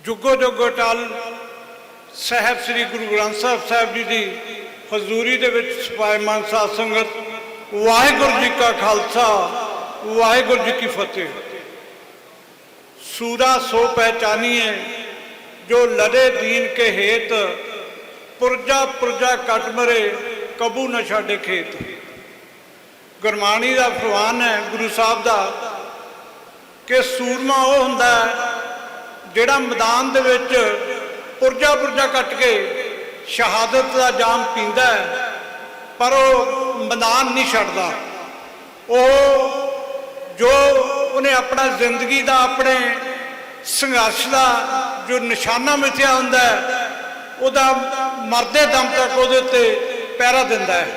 जुगो जुगो अटल साहब श्री गुरु ग्रंथ साहब जी की हजूरी दे विच सपायमान साध संगत, वाहिगुरू जी का खालसा वाहिगुरू जी की फतेह। सूरा सो पहचानिए जो लड़े दीन के हेत, पुरजा पुरजा कट मरे कबू न छाड़े खेत। गुरबाणी का फरमान है गुरु साहब का कि सूरमा वो हुंदा है जिहड़ा मैदान दे विच पुरजा पुरजा कट के शहादत का जाम पींदा है, पर वो मैदान नहीं छड्डदा। वो जो उन्हें अपना जिंदगी का अपने संघर्ष का जो निशाना मिथ्या हुंदा है, उहदा मरदे दम तक उहदे उत्ते पहरा दिंदा है।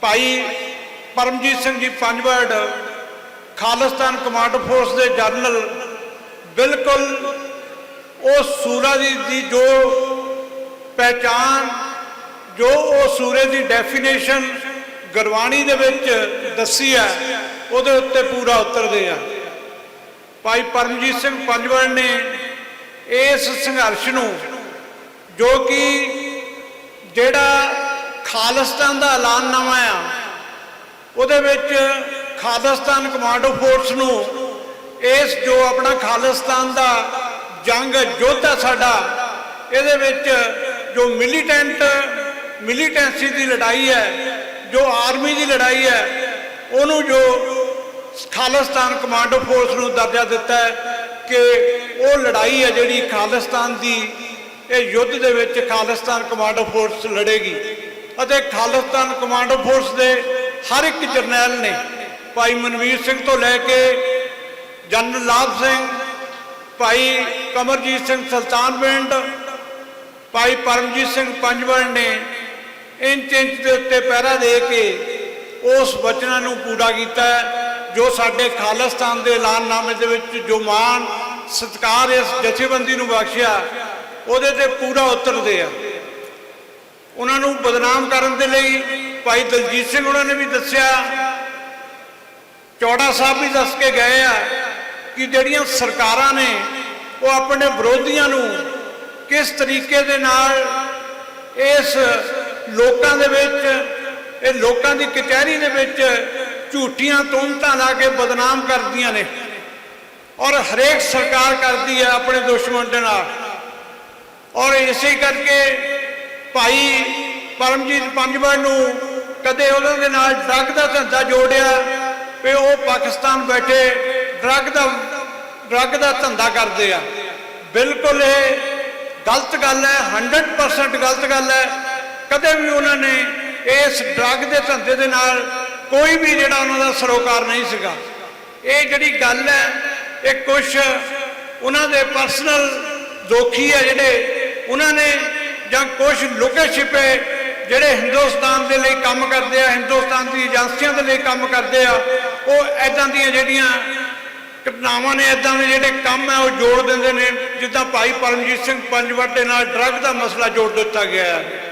भाई परमजीत सिंह जी पंजवड़ खालिस्तान कमांडो फोर्स के जनरल, बिल्कुल उस सूरा की जो पहचान, जो उस सूरे की डेफिनेशन गुरबाणी दे विच दसी है, उहदे उत्ते पूरा उतरदे आ। भाई परमजीत सिंह पंजवड़ ने इस संघर्ष नूं, जो कि जिहड़ा खालिस्तान का ऐलाननामा आ, उहदे विच खालिस्तान कमांडो फोर्स नूं इस जो अपना खालिस्तान का जंग युद्ध है साडा, इहदे विच जो मिलीटेंसी की लड़ाई है, जो आर्मी की लड़ाई है, उन्होंने जो खालिस्तान कमांडो फोर्स नूं दर्जा दिता है कि वो लड़ाई है जिहड़ी खालिस्तान की, ये युद्ध दे विच खालिस्तान कमांडो फोर्स लड़ेगी। अते खालिस्तान कमांडो फोर्स के हर एक जरनैल ने, भाई मनवीर सिंह तो लैके जनरल लाभ सिंह, भाई कमरजीत सिंह सुल्तानविंड, भाई परमजीत सिंह पंजवड़ ने इंच इंच के उत्ते पहरा दे के उस वचनों को पूरा किया जो साडे खालिस्तान के ऐलाननामे दे विच जो मान सत्कार इस जथेबंदी नूं बख्शिया, उहदे ते पूरा उतरदे आ। उन्होंने बदनाम करने के लिए भाई दलजीत सिंह उन्होंने भी दसिया, चौड़ा साहब भी दस के गए आ कि जड़ियां सरकारां ने वो अपने विरोधियों नूं किस तरीके दे नाल इस लोकां दे विच, ये लोकां दी कचहरी दे विच झूठियां तुहमतां ला के बदनाम करदियां ने, और हरेक सरकार करती है अपने दुश्मन दे नाल। और इसे करके भाई परमजीत पंजवड़ नूं कदे उहदे दे नाल ड्रग दा धंधा जोड़िया कि वो पाकिस्तान बैठे ड्रग दा धंधा करते आ। बिल्कुल ये गलत गल है, 100% गलत गल है। कदे भी उन्होंने इस ड्रग के धंधे दे नाल कोई भी जिहड़ा उन्होंने सरोकार नहीं सीगा। ये जिहड़ी गल है, ये कुछ उन्होंने परसनल दोखी है जिहड़े उन्होंने, जां कुछ लुके छिपे जिहड़े हिंदुस्तान के लिए काम करते हैं, हिंदुस्तान की एजेंसियों के लिए काम करते हैं, वो इदां दी जिहड़ियां घटनावां ने, इदां दे जिहड़े काम है वो जोड़ देंदे ने, जिद्दां भाई परमजीत सिंह पंजवड़ दे नाल ड्रग का मसला जोड़ दिता गया है।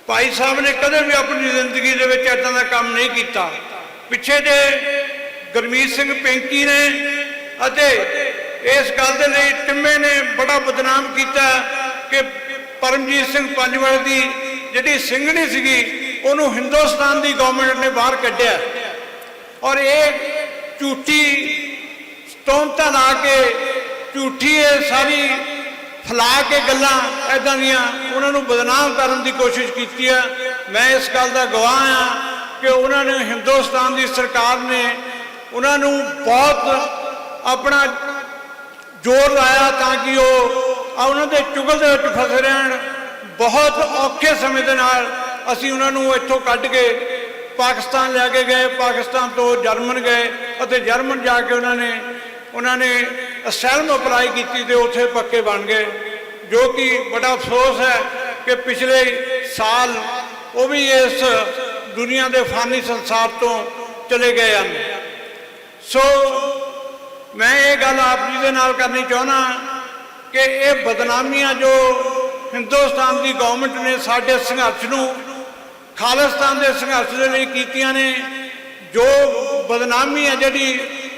भाई साहब ने कदे भी अपनी जिंदगी दे विच इदां दा काम नहीं किया। पिछे जे गुरमीत सिंह पेंकी ने अते इस गल दे लई टिम्मे ने बड़ा बदनाम किया कि परमजीत सिंह पंजवड़ की जिहड़ी सिंघणी सीगी उहनूं हिंदुस्तान की गवर्नमेंट ने बाहर कढ़िया, और ये झूठी तोहमतां ला के झूठी ये सारी फैला के गल्लां इदां दियां उन्होंने बदनाम करने की कोशिश की है। मैं इस गल का गवाह हाँ कि उन्होंने हिंदुस्तान की सरकार ने उन्होंने बहुत अपना जोर लाया ताकि वो उन्होंने चुगल दे विच फसे रहन। बहुत औखे समय के नाल असीं उन्होंने इत्थों कढ़ के पाकिस्तान लैके गए, पाकिस्तान तो जर्मन गए, और जर्मन जाके उन्होंने असैलम अपलाई की तो उत्थे पक्के बन गए। जो कि बड़ा अफसोस है कि पिछले साल वो भी इस दुनिया के फानी संसार तो चले गए हैं। सो मैं ये गल आप जी के नाल करनी चाहना कि ये बदनामियां जो हिंदुस्तान की गवर्नमेंट ने साडे संघर्ष नूं, खालिस्तान के संघर्ष के लिए कीतियां ने, जो बदनामी है जिहड़ी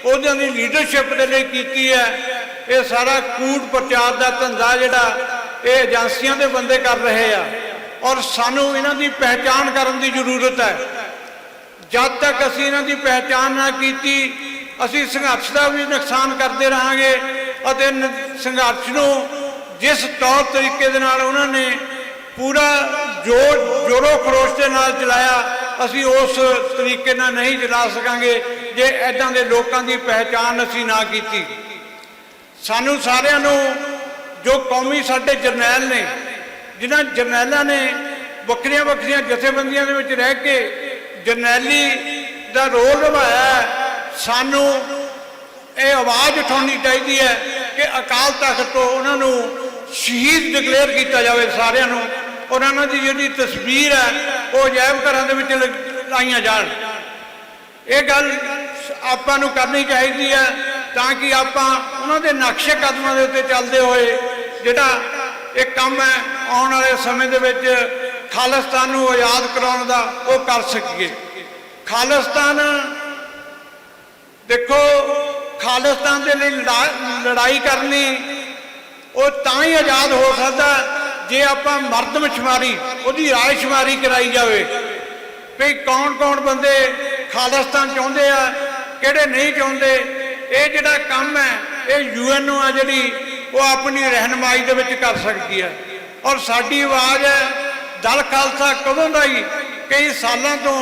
उहदी लीडरशिप के लिए की है, ये सारा कूट प्रचार का धंधा जिहड़ा ये एजेंसियां दे बंदे कर रहे आ और सानू इन्हां दी पहचान करन दी जरूरत है। जब तक असीं इन्हां दी पहचान ना कीती असीं संघर्ष का भी नुकसान करते रहांगे और संघर्ष नूं जिस तौर तरीके दे नाल उन्होंने पूरा जोरों खरोश के नाल चलाया असी उस तरीके नाल नहीं चला सकांगे जे ऐदां दे लोकां दी पहचान असी ना कीती। सानू सारिआं नूं जो कौमी साडे जरनैल ने जिन्हां जरनैलां ने वक्रियां वक्रियां जथेबंदियां दे विच रह के जरनैली दा रोल निभाया सानू ये आवाज़ उठानी चाहिए है कि अकाल तख्त तो उन्होंने शहीद डिकलेयर किया जाए सारिਆਂ ਨੂੰ और उन्होंने की जी तस्वीर है वो अजायब घर लाइया जान। ये गल आपां नूं करनी चाहिए है ताकि आप उन्होंने नक्शे कदमां दे उत्ते चलते हुए जिहड़ा एक काम है आने वाले समय दे विच खालिस्तान नूं आज़ाद कराउण दा वो कर सकीए। खालिस्तान देखो खालिस्तान के लिए लड़ाई करनी वो तां ही आज़ाद हो सकता जे आप मरदमशुमारी उसकी रायशुमारी कराई जाए भी कौन कौन बंदे खालिस्तान चाहते हैं किहड़े नहीं चाहते। ये जिहड़ा काम है ये UN आ जिहड़ी वो अपनी रहनुमाई दे विच कर सकती है और साडी आवाज़ है दल खालसा कदों दा ही कई सालों तो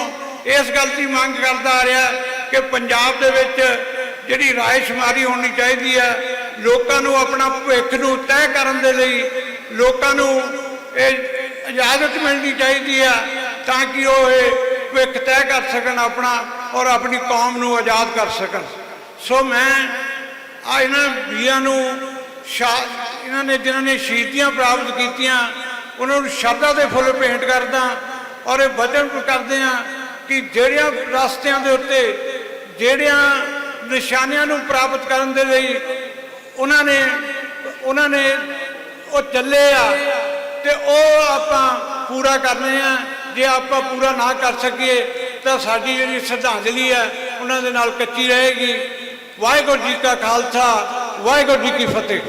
इस गल की मंग करता आ रहा कि पंजाब दे विच जिहड़ी रायशुमारी होनी चाहिए है लोकां नूं अपना भविख नूं तय करन दे लई लोकां नूं इजाजत मिलनी चाहिए है ताकि वो भविख तय कर सकन अपना और अपनी कौम नूं आज़ाद कर सकन। सो मैं इन्हां वीरां नूं इन्होंने जिन्होंने शहीदियां प्राप्त कीतियां उन्होंने शरधा के फुल भेंट करदा और ये वचन करते हैं कि ਜਿਹੜੀਆਂ ਰਸਤਿਆਂ ਦੇ ਉੱਤੇ ਜਿਹੜੀਆਂ ਨਿਸ਼ਾਨਿਆਂ ਨੂੰ ਪ੍ਰਾਪਤ ਕਰਨ ਦੇ ਲਈ ਉਹਨਾਂ ਨੇ ਉਹ ਚੱਲੇ ਆ ਤੇ ਉਹ ਆਪਾਂ ਪੂਰਾ ਕਰਨੇ ਆ। ਜੇ ਆਪਾਂ ਪੂਰਾ ਨਾ ਕਰ ਸਕੀਏ ਤਾਂ ਸਾਡੀ ਜਿਹੜੀ ਸ਼ਰਧਾਂਜਲੀ ਹੈ ਉਹਨਾਂ ਦੇ ਨਾਲ ਕੱਚੀ ਰਹੇਗੀ। ਵਾਹਿਗੁਰੂ ਜੀ ਕਾ ਖਾਲਸਾ ਵਾਹਿਗੁਰੂ ਜੀ ਕੀ ਫਤਿਹ।